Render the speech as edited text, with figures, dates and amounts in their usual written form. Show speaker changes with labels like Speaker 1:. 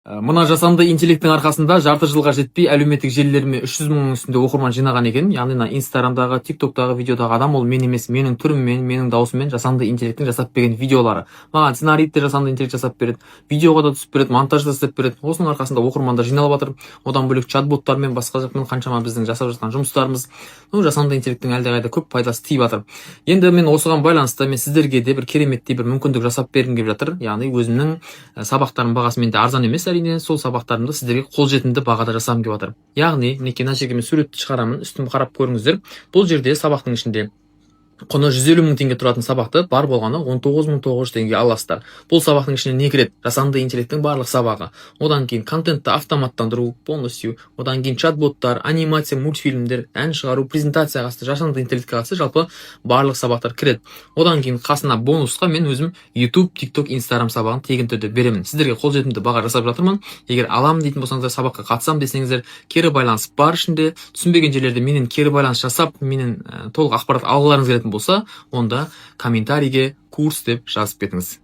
Speaker 1: Мына жасанды интеллекттің арқасында жарты жылға жетпей әлеуметтік желілеріме 300 мыңның үстінде оқырман жинаған екен. Яғни мына Инстаграмдағы, ТикТоктағы видеодағы адам ол мен емес, менің түріммен, менің даусыммен жасанды интеллекттің жасап берген видеолары. Маған сценарийді де жасанды интеллект жасап береді, видеоға да түсіп береді, монтаж да жасап береді. Осының арқасында оқырмандар жиналып жатыр. Одан бөлек чат-боттармен басқа жақпен қаншама біздің жасап жатқан жұмыстарымыз, жасанды интеллекттің әлдеқайда көп пайдасы тиіп жатыр. Енді мен осыған байланысты мен сіздерге де бір кереметтей бір мүмкіндік жасап бергім келіп жатыр. Яғни өзімнің сабақтарым бағасы менде арзан емес, әрине сол сабақтарымды сіздерге қолжетімді бағада жасағым келіп жатыр. Яғни мінекей мына жерге мен суретті шығарамын, үстін қарап көріңіздер. Бұл жерде сабақтың ішінде құны 150 мың теңге тұратын сабақты бар болғаны 19.900 теңге аласыздар. Бұл сабақтың ішіне не кіреді? Жасанды интеллекттің барлық сабағы. Одан кейін контентті автоматтандыру полностью, одан кейін чат-боттар, анимация, мультфильмдер, ән шығару, презентация қатысты, жасанды интеллектке қатысты жалпы барлық сабақтар кіреді. Одан кейін қасына бонусқа мен өзім YouTube, TikTok, Instagram сабағын тегін түрде беремін. Сіздерге қолжетімді баға жасап жатырмын. Егер аламын дейтін болсаңыздар, сабаққа қатысам десеңіздер, кері байланыс бар ішінде. Түсінбеген жерлерде менен кері байланыс жасап, менен толық ақпарат алғыларыңыз келетін болса, онда комментарийге курс деп жазып кетіңіз.